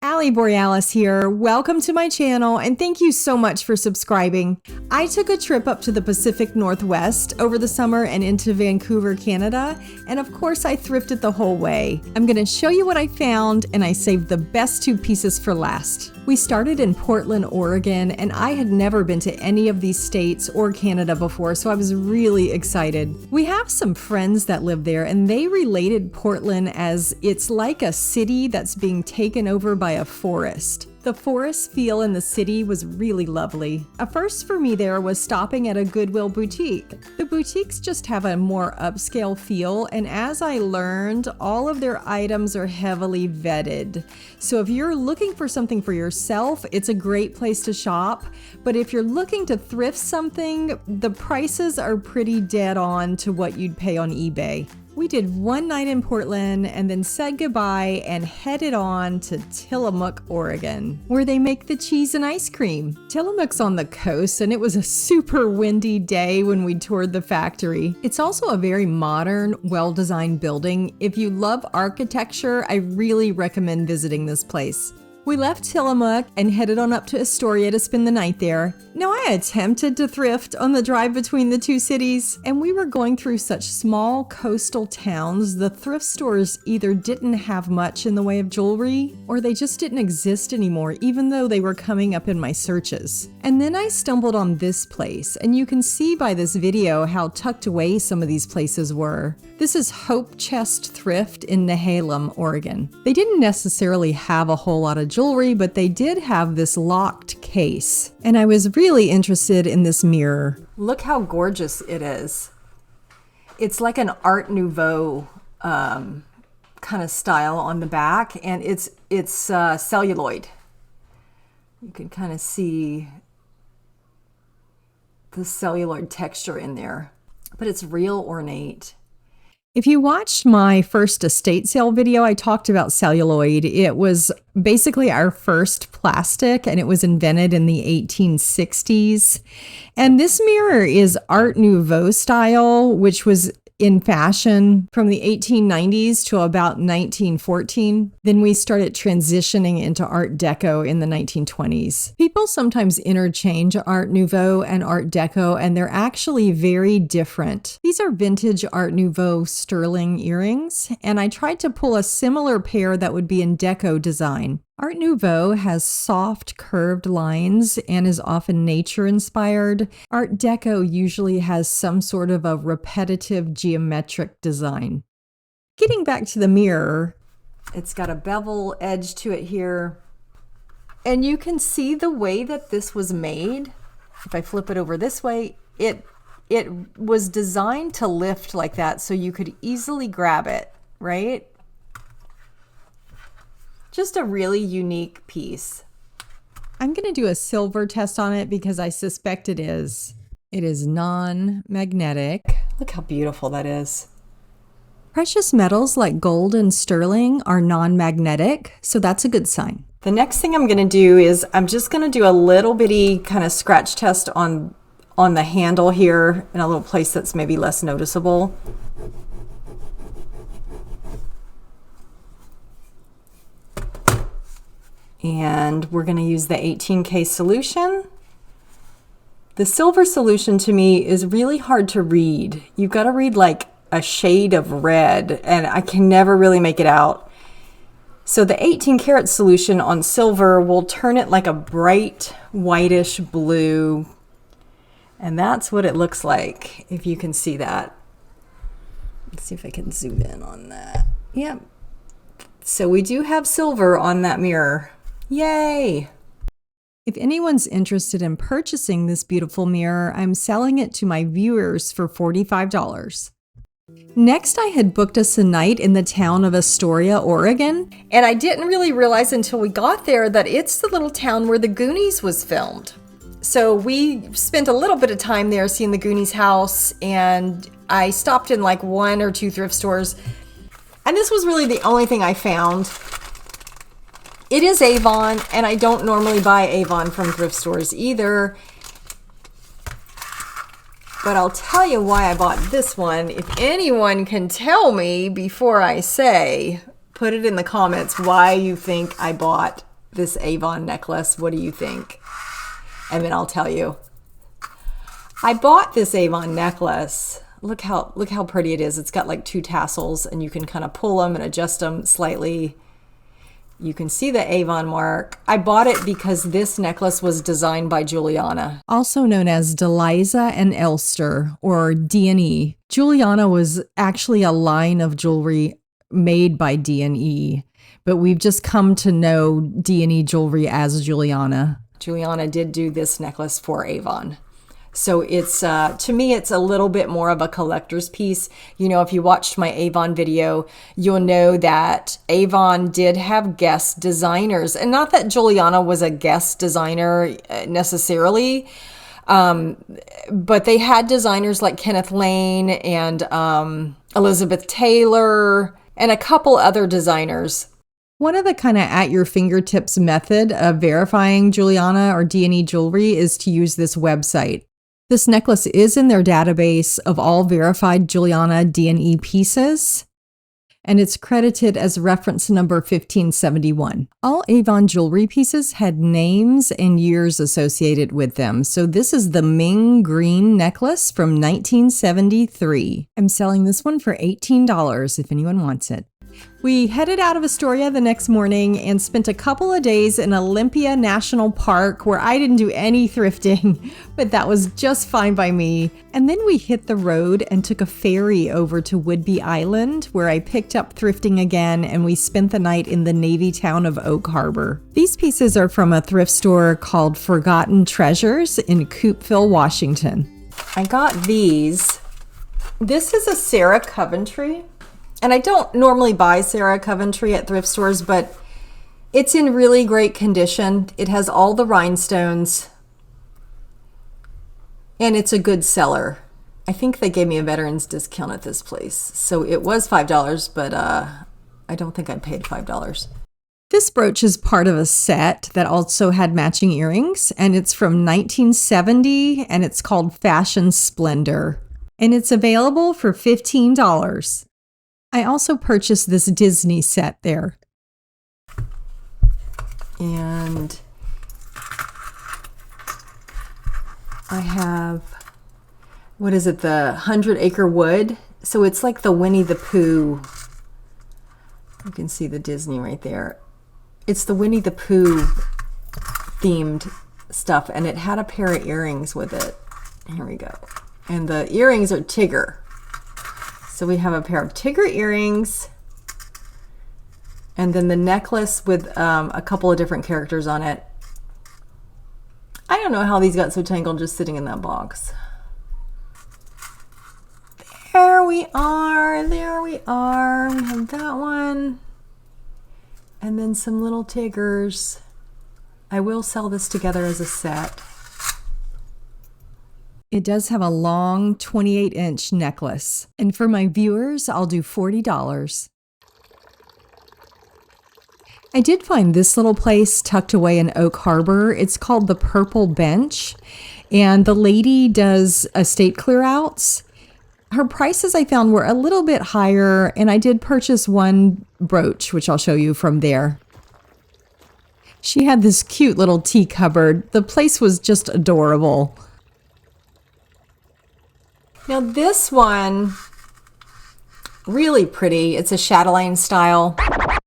Ali Borealis here. Welcome to my channel and thank you so much for subscribing. I took a trip up to the Pacific Northwest over the summer and into Vancouver, Canada, and of course I thrifted the whole way. I'm going to show you what I found and I saved the best two pieces for last. We started in Portland, Oregon, and I had never been to any of these states or Canada before, so I was really excited. We have some friends that live there and they related Portland as it's like a city that's being taken over by a forest. The forest feel in the city was really lovely. A first for me there was stopping at a Goodwill boutique. The boutiques just have a more upscale feel, and as I learned, all of their items are heavily vetted. So if you're looking for something for yourself, it's a great place to shop. But if you're looking to thrift something, the prices are pretty dead on to what you'd pay on eBay. We did one night in Portland and then said goodbye and headed on to Tillamook, Oregon, where they make the cheese and ice cream. Tillamook's on the coast and it was a super windy day when we toured the factory. It's also a very modern, well-designed building. If you love architecture, I really recommend visiting this place. We left Tillamook and headed on up to Astoria to spend the night there. Now, I attempted to thrift on the drive between the two cities, and we were going through such small coastal towns, the thrift stores either didn't have much in the way of jewelry, or they just didn't exist anymore, even though they were coming up in my searches. And then I stumbled on this place, and you can see by this video how tucked away some of these places were. This is Hope Chest Thrift in Nehalem, Oregon. They didn't necessarily have a whole lot of jewelry, but they did have this locked case. And I was really interested in this mirror. Look how gorgeous it is. It's like an Art Nouveau kind of style on the back, and it's celluloid. You can kind of see the celluloid texture in there, but it's real ornate. If you watched my first estate sale video, I talked about celluloid. It was basically our first plastic, and it was invented in the 1860s. And this mirror is Art Nouveau style, which was in fashion from the 1890s to about 1914. Then we started transitioning into Art Deco in the 1920s. People sometimes interchange Art Nouveau and Art Deco, and they're actually very different. These are vintage Art Nouveau sterling earrings, and I tried to pull a similar pair that would be in Deco design. Art Nouveau has soft, curved lines and is often nature-inspired. Art Deco usually has some sort of a repetitive geometric design. Getting back to the mirror, it's got a bevel edge to it here. And you can see the way that this was made. If I flip it over this way, it was designed to lift like that so you could easily grab it, right? Just a really unique piece. I'm going to do a silver test on it because I suspect it is. It is non-magnetic. Look how beautiful that is. Precious metals like gold and sterling are non-magnetic, so that's a good sign. The next thing I'm going to do is I'm just going to do a little bitty kind of scratch test on the handle here in a little place that's maybe less noticeable. And we're going to use the 18K solution. The silver solution to me is really hard to read. You've got to read like a shade of red, and I can never really make it out. So the 18 karat solution on silver will turn it like a bright whitish blue. And that's what it looks like, if you can see that. Let's see if I can zoom in on that. Yep. So we do have silver on that mirror. Yay! If anyone's interested in purchasing this beautiful mirror, I'm selling it to my viewers for $45. Next, I had booked us a night in the town of Astoria, Oregon, and I didn't really realize until we got there that it's the little town where the Goonies was filmed. So we spent a little bit of time there seeing the Goonies house, and I stopped in like one or two thrift stores, and this was really the only thing I found. It is Avon, and I don't normally buy Avon from thrift stores either. But I'll tell you why I bought this one. If anyone can tell me before I say, put it in the comments why you think I bought this Avon necklace. What do you think? And then I'll tell you. I bought this Avon necklace. Look how pretty it is. It's got like 2 tassels, and you can kind of pull them and adjust them slightly. You can see the Avon mark. I bought it because this necklace was designed by Juliana, also known as Deliza and Elster, or D&E. Juliana was actually a line of jewelry made by D&E, but we've just come to know D&E jewelry as Juliana. Juliana did do this necklace for Avon. So it's, to me, it's a little bit more of a collector's piece. You know, if you watched my Avon video, you'll know that Avon did have guest designers. And not that Juliana was a guest designer necessarily, but they had designers like Kenneth Lane and Elizabeth Taylor and a couple other designers. One of the kind of at your fingertips method of verifying Juliana or D&E jewelry is to use this website. This necklace is in their database of all verified Juliana D&E pieces, and it's credited as reference number 1571. All Avon jewelry pieces had names and years associated with them. So this is the Ming Green necklace from 1973. I'm selling this one for $18 if anyone wants it. We headed out of Astoria the next morning and spent a couple of days in Olympia National Park, where I didn't do any thrifting, but that was just fine by me. And then we hit the road and took a ferry over to Whidbey Island, where I picked up thrifting again, and we spent the night in the Navy town of Oak Harbor. These pieces are from a thrift store called Forgotten Treasures in Coopeville, Washington. I got these. This is a Sarah Coventry. And I don't normally buy Sarah Coventry at thrift stores, but it's in really great condition. It has all the rhinestones, and it's a good seller. I think they gave me a veteran's discount at this place. So it was $5, but I don't think I paid $5. This brooch is part of a set that also had matching earrings, and it's from 1970, and it's called Fashion Splendor, and it's available for $15. I also purchased this Disney set there. And I have, what is it, the 100 Acre Wood? So it's like the Winnie the Pooh. You can see the Disney right there. It's the Winnie the Pooh themed stuff, and it had a pair of earrings with it. Here we go. And the earrings are Tigger. So we have a pair of Tigger earrings, and then the necklace with a couple of different characters on it. I don't know how these got so tangled just sitting in that box. There we are. There we are. We have that one. And then some little Tiggers. I will sell this together as a set. It does have a long 28-inch necklace. And for my viewers, I'll do $40. I did find this little place tucked away in Oak Harbor. It's called the Purple Bench, and the lady does estate clear-outs. Her prices I found were a little bit higher, and I did purchase one brooch, which I'll show you from there. She had this cute little tea cupboard. The place was just adorable. Now this one, really pretty. It's a chatelaine style.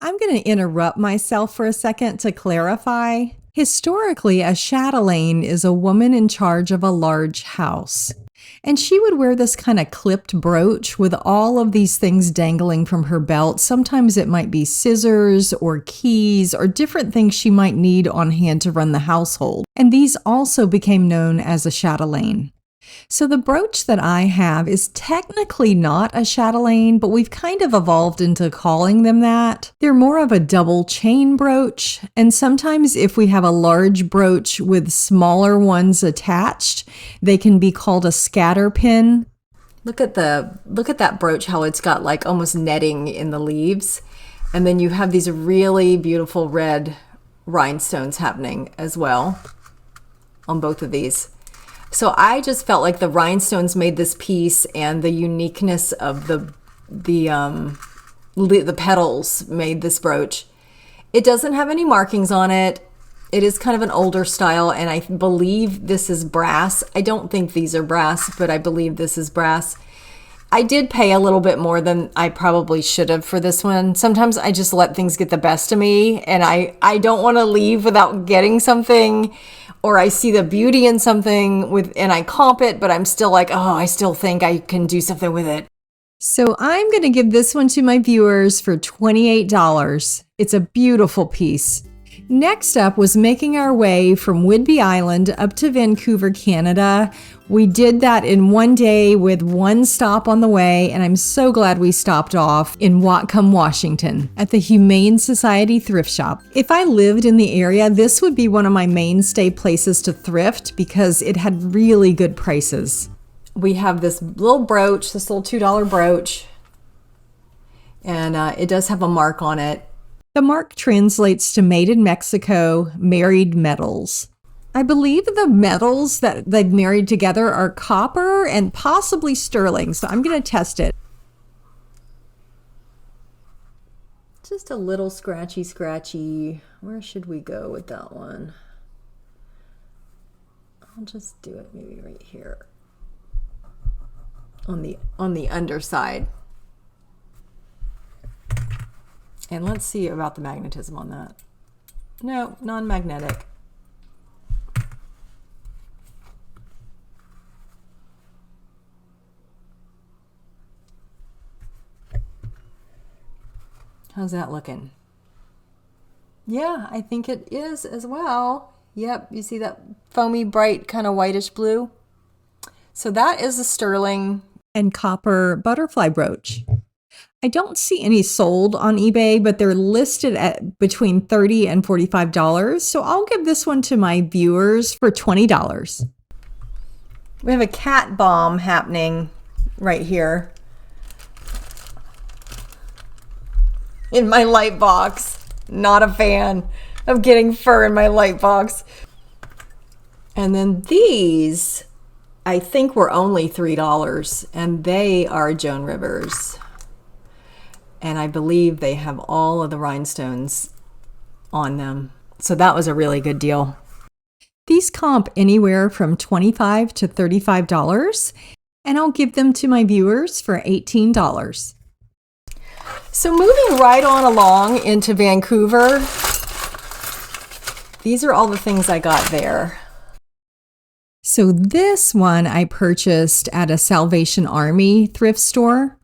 I'm going to interrupt myself for a second to clarify. Historically, a chatelaine is a woman in charge of a large house. And she would wear this kind of clipped brooch with all of these things dangling from her belt. Sometimes it might be scissors or keys or different things she might need on hand to run the household. And these also became known as a chatelaine. So the brooch that I have is technically not a chatelaine, but we've kind of evolved into calling them that. They're more of a double chain brooch, and sometimes if we have a large brooch with smaller ones attached, they can be called a scatter pin. Look at that brooch, how it's got like almost netting in the leaves, and then you have these really beautiful red rhinestones happening as well on both of these. So I just felt like the rhinestones made this piece, and the uniqueness of the petals made this brooch. It doesn't have any markings on it. It is kind of an older style, and I believe this is brass. I don't think these are brass, but I believe this is brass. I did pay a little bit more than I probably should have for this one. Sometimes I just let things get the best of me, and I don't want to leave without getting something, or I see the beauty in something and I comp it, but I'm still like, oh, I still think I can do something with it. So I'm going to give this one to my viewers for $28. It's a beautiful piece. Next up was making our way from Whidbey Island up to Vancouver, Canada. We did that in one day with one stop on the way, and I'm so glad we stopped off in Whatcom, Washington at the Humane Society thrift shop. If I lived in the area, this would be one of my mainstay places to thrift because it had really good prices. We have this little brooch, this little $2 brooch, and it does have a mark on it. The mark translates to Made in Mexico, married metals. I believe the metals that they've married together are copper and possibly sterling, so I'm going to test it. Just a little scratchy. Where should we go with that one? I'll just do it maybe right here on the underside. And let's see about the magnetism on that. No, non-magnetic. How's that looking? Yeah, I think it is as well. Yep, you see that foamy, bright, kind of whitish blue? So that is a sterling and copper butterfly brooch. I don't see any sold on eBay, but they're listed at between $30 and $45. So I'll give this one to my viewers for $20. We have a cat bomb happening right here in my light box. Not a fan of getting fur in my light box. And then these, I think, were only $3, and they are Joan Rivers. And I believe they have all of the rhinestones on them. So that was a really good deal. These comp anywhere from $25 to $35, and I'll give them to my viewers for $18. So moving right on along into Vancouver, these are all the things I got there. So this one I purchased at a Salvation Army thrift store.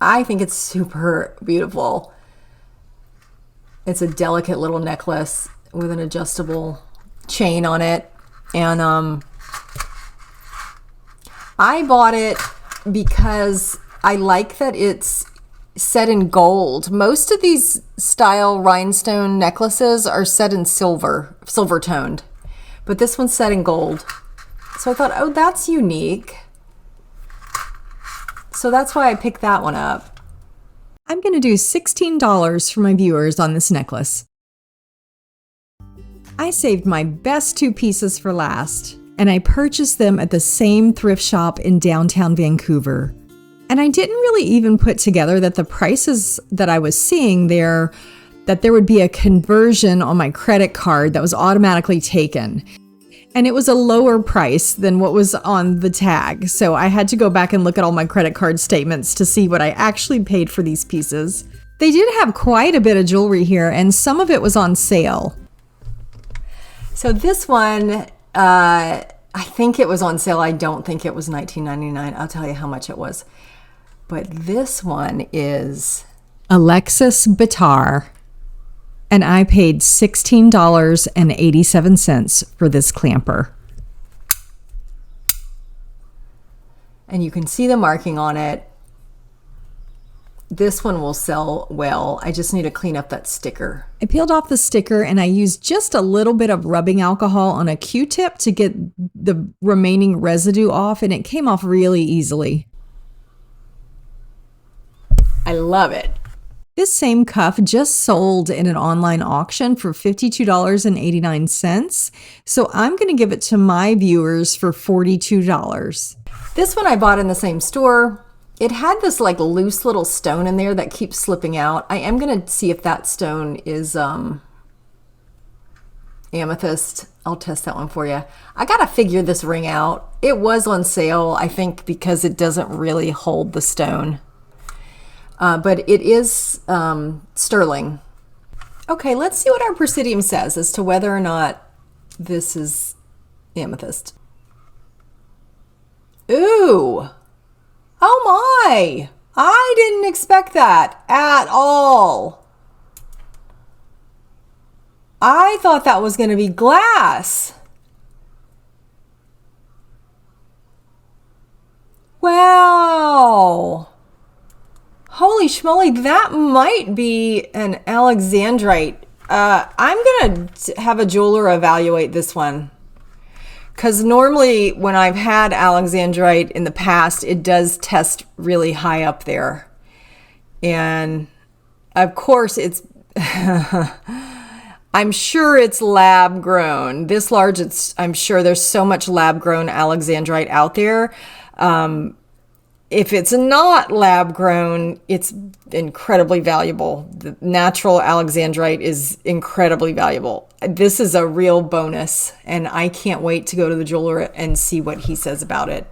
I think it's super beautiful. It's a delicate little necklace with an adjustable chain on it. And I bought it because I like that it's set in gold. Most of these style rhinestone necklaces are set in silver toned, but this one's set in gold. So I thought, oh, that's unique. So that's why I picked that one up. I'm going to do $16 for my viewers on this necklace. I saved my best two pieces for last, and I purchased them at the same thrift shop in downtown Vancouver. And I didn't really even put together that the prices that I was seeing there, that there would be a conversion on my credit card that was automatically taken. And it was a lower price than what was on the tag. So I had to go back and look at all my credit card statements to see what I actually paid for these pieces. They did have quite a bit of jewelry here, and some of it was on sale. So this one, I think it was on sale. I don't think it was $19.99. I'll tell you how much it was. But this one is Alexis Bittar. And I paid $16.87 for this clamper. And you can see the marking on it. This one will sell well. I just need to clean up that sticker. I peeled off the sticker and I used just a little bit of rubbing alcohol on a Q-tip to get the remaining residue off, and it came off really easily. I love it. This same cuff just sold in an online auction for $52.89. So I'm going to give it to my viewers for $42. This one I bought in the same store. It had this like loose little stone in there that keeps slipping out. I am going to see if that stone is amethyst. I'll test that one for you. I got to figure this ring out. It was on sale, I think, because it doesn't really hold the stone. But it is sterling. Okay, let's see what our Presidium says as to whether or not this is amethyst. Ooh! Oh my! I didn't expect that at all. I thought that was going to be glass. Wow! Holy schmoly, that might be an Alexandrite. I'm going to have a jeweler evaluate this one. Because normally when I've had Alexandrite in the past, it does test really high up there. And of course it's, I'm sure it's lab grown. This large, I'm sure there's so much lab grown Alexandrite out there. If it's not lab grown, it's incredibly valuable. The natural Alexandrite is incredibly valuable. This is a real bonus, and I can't wait to go to the jeweler and see what he says about it.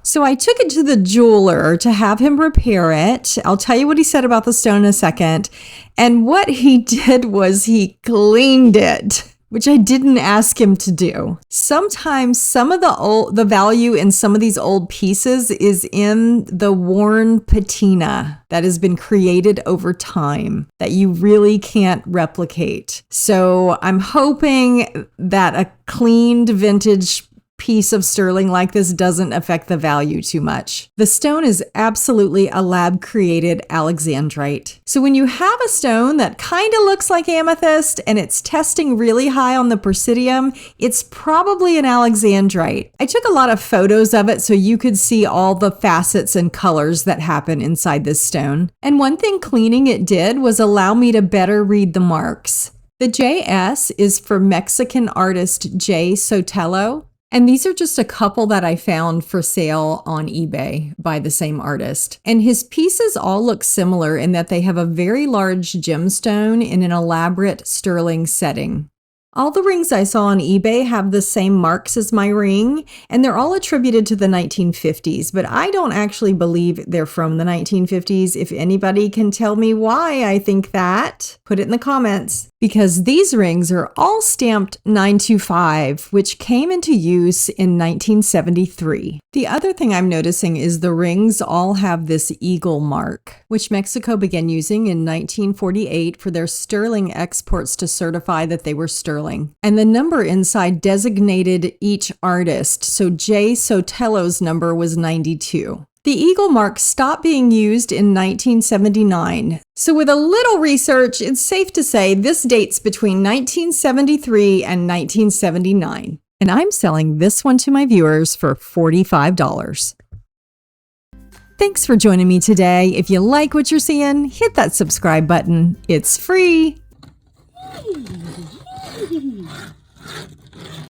So I took it to the jeweler to have him repair it. I'll tell you what he said about the stone in a second. And what he did was he cleaned it, which I didn't ask him to do. Sometimes some of the value in some of these old pieces is in the worn patina that has been created over time that you really can't replicate. So I'm hoping that a cleaned vintage piece of sterling like this doesn't affect the value too much. The stone is absolutely a lab created Alexandrite. So when you have a stone that kind of looks like amethyst and it's testing really high on the Presidium, it's probably an Alexandrite. I took a lot of photos of it so you could see all the facets and colors that happen inside this stone. And one thing cleaning it did was allow me to better read the marks. The JS is for Mexican artist J. Sotelo. And these are just a couple that I found for sale on eBay by the same artist. And his pieces all look similar in that they have a very large gemstone in an elaborate sterling setting. All the rings I saw on eBay have the same marks as my ring, and they're all attributed to the 1950s, but I don't actually believe they're from the 1950s. If anybody can tell me why I think that, put it in the comments. Because these rings are all stamped 925, which came into use in 1973. The other thing I'm noticing is the rings all have this eagle mark, which Mexico began using in 1948 for their sterling exports to certify that they were sterling. And the number inside designated each artist, so J. Sotelo's number was 92. The eagle mark stopped being used in 1979. So with a little research, it's safe to say this dates between 1973 and 1979. And I'm selling this one to my viewers for $45. Thanks for joining me today. If you like what you're seeing, hit that subscribe button. It's free.